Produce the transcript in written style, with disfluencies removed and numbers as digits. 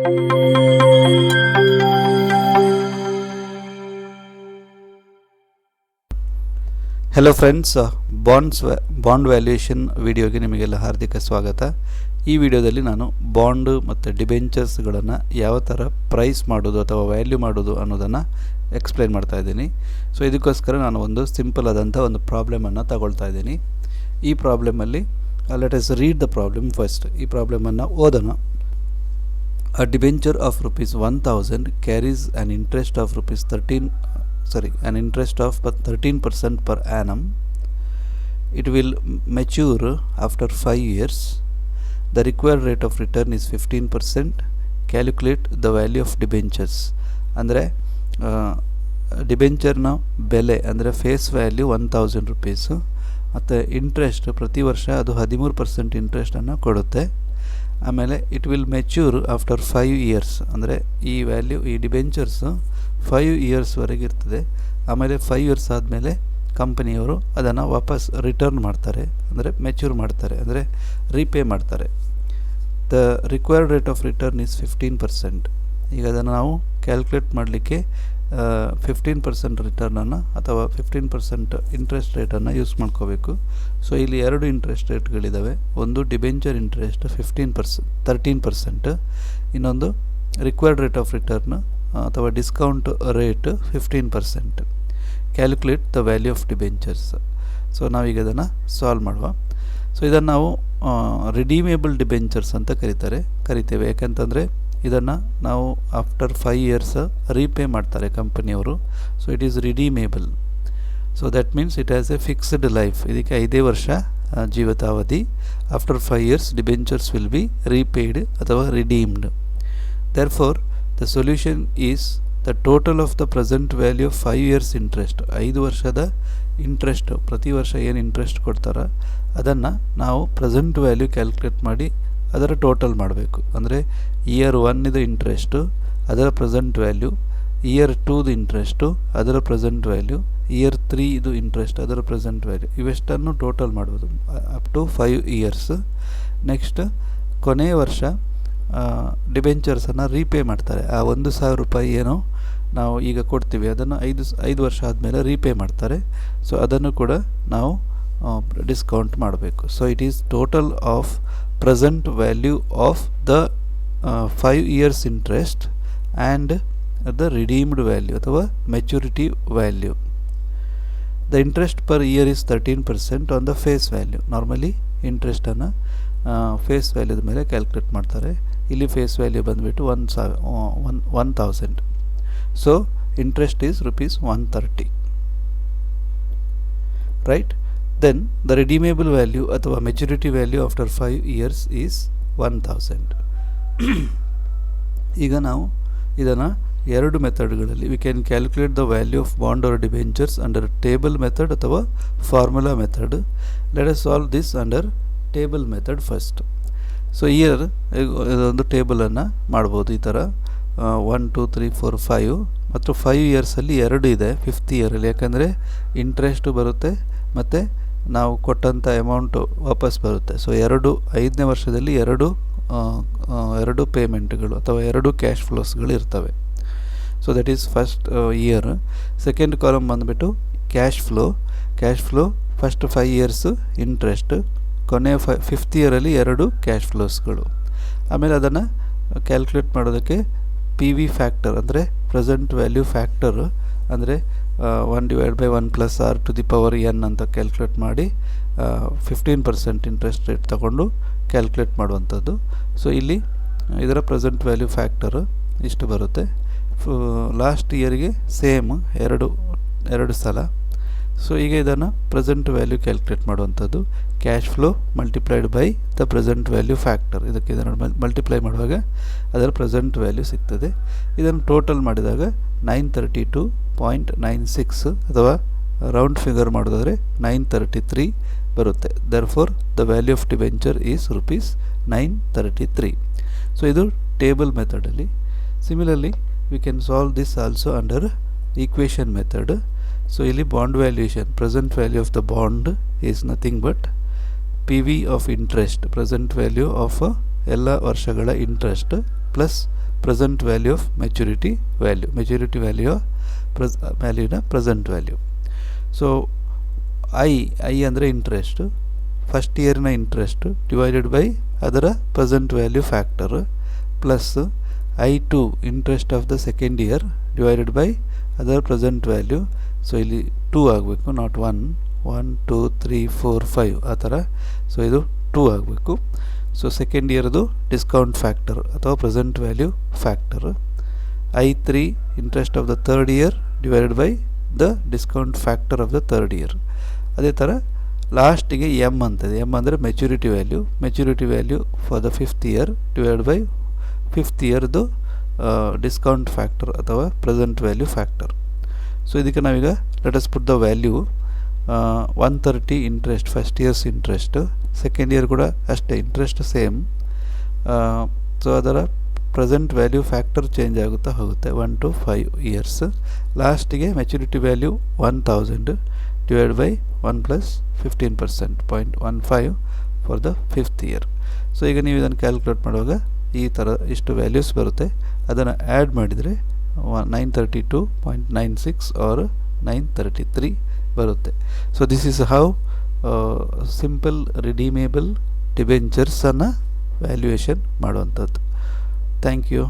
Hello friends, bond valuation ವಿಡಿಯೋಗೆ ನಿಮಗೆಲ್ಲ ಹಾರ್ದಿಕ ಸ್ವಾಗತ. ಈ ವಿಡಿಯೋದಲ್ಲಿ ನಾನು ಬಾಂಡ್ ಮತ್ತು ಡಿಬೆಂಚರ್ಸ್ಗಳನ್ನು ಯಾವ ಥರ ಪ್ರೈಸ್ ಮಾಡೋದು ಅಥವಾ ವ್ಯಾಲ್ಯೂ ಮಾಡೋದು ಅನ್ನೋದನ್ನು ಎಕ್ಸ್ಪ್ಲೈನ್ ಮಾಡ್ತಾ ಇದ್ದೀನಿ. ಸೊ ಇದಕ್ಕೋಸ್ಕರ ನಾನು ಒಂದು ಸಿಂಪಲ್ ಆದಂಥ ಒಂದು ಪ್ರಾಬ್ಲಮನ್ನು ತಗೊಳ್ತಾ ಇದ್ದೀನಿ. ಈ ಪ್ರಾಬ್ಲಮಲ್ಲಿ let us read the problem first. ಈ ಪ್ರಾಬ್ಲಮನ್ನು ಓದೋಣ. A debenture of ₹1,000 carries an interest of an interest of 13% per annum. It will mature after 5 years. The required rate of return is 15%. Calculate the value of debentures. ಅಂದರೆ ಡಿಬೆಂಚರ್ನ ಬೆಲೆ ಅಂದರೆ face value ₹1,000 ಮತ್ತು interest ಪ್ರತಿ ವರ್ಷ ಅದು 13% ಇಂಟ್ರೆಸ್ಟನ್ನು ಕೊಡುತ್ತೆ. ಆಮೇಲೆ it will mature after 5 years, ಅಂದರೆ ಈ ಡಿಬೆಂಚರ್ಸು 5 ಇಯರ್ಸ್ವರೆಗೆ ಇರ್ತದೆ. ಆಮೇಲೆ 5 ಇಯರ್ಸ್ ಆದಮೇಲೆ ಕಂಪನಿಯವರು ಅದನ್ನು ವಾಪಸ್ ರಿಟರ್ನ್ ಮಾಡ್ತಾರೆ, ಅಂದರೆ ಮೆಚ್ಯೂರ್ ಮಾಡ್ತಾರೆ, ಅಂದರೆ ರೀಪೇ ಮಾಡ್ತಾರೆ. The required rate of return is 15%. ಈಗ ಅದನ್ನು ನಾವು ಕ್ಯಾಲ್ಕುಲೇಟ್ ಮಾಡಲಿಕ್ಕೆ 15% ರಿಟರ್ನನ್ನು ಅಥವಾ 15% ಇಂಟ್ರೆಸ್ಟ್ ರೇಟನ್ನು ಯೂಸ್ ಮಾಡ್ಕೋಬೇಕು. ಸೊ ಇಲ್ಲಿ ಎರಡು ಇಂಟ್ರೆಸ್ಟ್ ರೇಟ್ಗಳಿದ್ದಾವೆ. ಒಂದು ಡಿಬೆಂಚರ್ ಇಂಟ್ರೆಸ್ಟ್ 13%, ಇನ್ನೊಂದು ರಿಕ್ವೈರ್ಡ್ ರೇಟ್ ಆಫ್ ರಿಟರ್ನ್ ಅಥವಾ discount rate 15%. Calculate the value of debentures. So ನಾವೀಗ ಅದನ್ನು ಸಾಲ್ವ್ ಮಾಡುವ. ಸೊ ಇದನ್ನು ನಾವು ರಿಡೀಮೇಬಲ್ ಡಿಬೆಂಚರ್ಸ್ ಅಂತ ಕರಿತೇವೆ. ಯಾಕಂತಂದರೆ ಇದನ್ನು ನಾವು ಆಫ್ಟರ್ 5 ಇಯರ್ಸ್ ರೀಪೇ ಮಾಡ್ತಾರೆ ಕಂಪನಿಯವರು. So it is redeemable. So that means it has a fixed life. ಇದಕ್ಕೆ 5 ವರ್ಷ ಜೀವಿತಾವಧಿ. After 5 years debentures will be repaid ಅಥವಾ redeemed. Therefore the solution is the total of the present value of 5 years interest. 5 ವರ್ಷದ interest, ಪ್ರತಿ ವರ್ಷ ಏನು interest ಕೊಡ್ತಾರೋ ಅದನ್ನು ನಾವು ಪ್ರೆಸೆಂಟ್ ವ್ಯಾಲ್ಯೂ ಕ್ಯಾಲ್ಕುಲೇಟ್ ಮಾಡಿ ಅದರ ಟೋಟಲ್ ಮಾಡಬೇಕು. ಅಂದರೆ ಇಯರ್ 1 ಇಂಟ್ರೆಸ್ಟು, ಅದರ ಪ್ರೆಸೆಂಟ್ ವ್ಯಾಲ್ಯೂ, ಇಯರ್ 2 ಇಂಟ್ರೆಸ್ಟು, ಅದರ ಪ್ರೆಸೆಂಟ್ ವ್ಯಾಲ್ಯೂ, ಇಯರ್ 3 ಇಂಟ್ರೆಸ್ಟ್, ಅದರ ಪ್ರೆಸೆಂಟ್ ವ್ಯಾಲ್ಯೂ, ಇವೆಷ್ಟನ್ನು ಟೋಟಲ್ ಮಾಡ್ಬೋದು ಅಪ್ ಟು 5 ಇಯರ್ಸ್. ನೆಕ್ಸ್ಟ್ ಕೊನೆಯ ವರ್ಷ ಡಿಬೆಂಚರ್ಸನ್ನು ರೀಪೇ ಮಾಡ್ತಾರೆ. ಆ ₹1,000 ಏನೋ ನಾವು ಈಗ ಕೊಡ್ತೀವಿ ಅದನ್ನು 5 ವರ್ಷ ಆದಮೇಲೆ ರೀಪೇ ಮಾಡ್ತಾರೆ. ಸೊ ಅದನ್ನು ಕೂಡ ನಾವು ಡಿಸ್ಕೌಂಟ್ ಮಾಡಬೇಕು. So it is total of present value of the 5 years interest and the redeemed value ಅಥವಾ maturity value. The interest per year is 13% on the face value. Normally ಇಂಟ್ರೆಸ್ಟನ್ನು ಫೇಸ್ ವ್ಯಾಲ್ಯೂದ ಮೇಲೆ calculate ಮಾಡ್ತಾರೆ. ಇಲ್ಲಿ ಫೇಸ್ ವ್ಯಾಲ್ಯೂ ಬಂದುಬಿಟ್ಟು 1,000. So interest is ₹130. Right. Then the redeemable value ಅಥವಾ maturity value after 5 years is 1,000. ಈಗ ನಾವು ಇದನ್ನು ಎರಡು ಮೆಥಡ್ಗಳಲ್ಲಿ we can calculate the value of bond or debentures under table method ಅಥವಾ formula method. Let us solve this under table method first. So year ಇದೊಂದು ಟೇಬಲನ್ನು ಮಾಡ್ಬೋದು ಈ ಥರ 1 2 3 4 5 ಮತ್ತು 5 ಇಯರ್ಸಲ್ಲಿ 2 ಇದೆ 5th ಇಯರಲ್ಲಿ. ಯಾಕಂದರೆ ಇಂಟ್ರೆಸ್ಟು ಬರುತ್ತೆ ಮತ್ತು ನಾವು ಕೊಟ್ಟಂಥ ಅಮೌಂಟು ವಾಪಸ್ ಬರುತ್ತೆ. ಸೊ 5ನೇ ವರ್ಷದಲ್ಲಿ ಎರಡು ಪೇಮೆಂಟ್ಗಳು ಅಥವಾ 2 ಕ್ಯಾಶ್ ಫ್ಲೋಸ್ಗಳು ಇರ್ತವೆ. So that is first year. Second column ಬಂದುಬಿಟ್ಟು cash flow first 5 years interest, ಕೊನೆಯ 5th ಇಯರಲ್ಲಿ 2 ಕ್ಯಾಶ್ ಫ್ಲೋಸ್ಗಳು. ಆಮೇಲೆ ಅದನ್ನು ಕ್ಯಾಲ್ಕುಲೇಟ್ ಮಾಡೋದಕ್ಕೆ PV ಫ್ಯಾಕ್ಟರ್ ಅಂದರೆ ಪ್ರೆಸೆಂಟ್ ವ್ಯಾಲ್ಯೂ ಫ್ಯಾಕ್ಟರ್, ಅಂದರೆ 1/1 + r⁴n ಅಂತ ಕ್ಯಾಲ್ಕುಲೇಟ್ ಮಾಡಿ 15% ಇಂಟ್ರೆಸ್ಟ್ ರೇಟ್ ತಗೊಂಡು ಕ್ಯಾಲ್ಕುಲೇಟ್ ಮಾಡುವಂಥದ್ದು. ಸೊ ಇಲ್ಲಿ ಇದರ ಪ್ರೆಸೆಂಟ್ ವ್ಯಾಲ್ಯೂ ಫ್ಯಾಕ್ಟರು ಇಷ್ಟು ಬರುತ್ತೆ. ಲಾಸ್ಟ್ ಇಯರ್ಗೆ ಸೇಮ್ ಎರಡು ಸಲ. ಸೊ ಈಗ ಇದನ್ನು ಪ್ರೆಸೆಂಟ್ ವ್ಯಾಲ್ಯೂ ಕ್ಯಾಲ್ಕುಲೇಟ್ ಮಾಡುವಂಥದ್ದು. Cash flow multiplied by the present value factor. ಇದನ್ನು ಮಲ್ಟಿಪ್ಲೈ ಮಾಡುವಾಗ ಅದರ ಪ್ರೆಸೆಂಟ್ ವ್ಯಾಲ್ಯೂ ಸಿಗ್ತದೆ. ಇದನ್ನು ಟೋಟಲ್ ಮಾಡಿದಾಗ 932.96 ಅಥವಾ ರೌಂಡ್ ಫಿಗರ್ ಮಾಡೋದಾದರೆ 933 ಬರುತ್ತೆ. Therefore the value of debenture is ₹933. So ಇದು ಟೇಬಲ್ ಮೆಥಡಲ್ಲಿ. Similarly we can solve this also under equation method. So ಇಲ್ಲಿ bond valuation, present value of the bond is nothing but PV of interest, present value of ಎಲ್ಲ ವರ್ಷಗಳ ಇಂಟ್ರೆಸ್ಟ್ plus present value of maturity value ವ್ಯಾಲ್ಯೂನ present value. So I ಅಂದರೆ interest, first ಇಯರ್ನ interest divided by ಅದರ present value factor plus I2 interest of the second year divided by ಅದರ present value. So ಇಲ್ಲಿ 2 ಆಗಬೇಕು, ನಾಟ್ 1 2 3 4 5 ಆ ಥರ. So ಇದು 2 ಆಗಬೇಕು. ಸೊ ಸೆಕೆಂಡ್ ಇಯರ್ದು ಡಿಸ್ಕೌಂಟ್ ಫ್ಯಾಕ್ಟರ್ ಅಥವಾ present value factor. I3 interest of the third year divided by the discount factor of the third year. ಅದೇ ಥರ ಲಾಸ್ಟಿಗೆ ಎಮ್ ಅಂತದೆ. ಎಮ್ ಅಂದರೆ maturity value for the fifth year divided by fifth ಇಯರ್ದು discount factor ಅಥವಾ present value factor. So ಇದಕ್ಕೆ ನಾವೀಗ let us put the value 130 interest, first years interest, second year ಕೂಡ ಅಷ್ಟೇ ಇಂಟ್ರೆಸ್ಟ್ ಸೇಮ್. ಸೊ ಅದರ present value factor change ಆಗುತ್ತಾ ಹೋಗುತ್ತೆ 1 to 5 years. ಲಾಸ್ಟಿಗೆ maturity value 1000 divide by 1 plus 15% 0.15 for the fifth year. So ಈಗ ನೀವು ಇದನ್ನು ಕ್ಯಾಲ್ಕುಲೇಟ್ ಮಾಡುವಾಗ ಈ ಥರ ಇಷ್ಟು ವ್ಯಾಲ್ಯೂಸ್ ಬರುತ್ತೆ. ಅದನ್ನು ಆ್ಯಡ್ ಮಾಡಿದರೆ 932.96 ಆರ್ 933 ಬರುತ್ತೆ. So this is how simple redeemable ಡಿಬೆಂಚರ್ಸನ್ನು ವ್ಯಾಲ್ಯೂಯೇಷನ್ ಮಾಡುವಂಥದ್ದು. Thank you.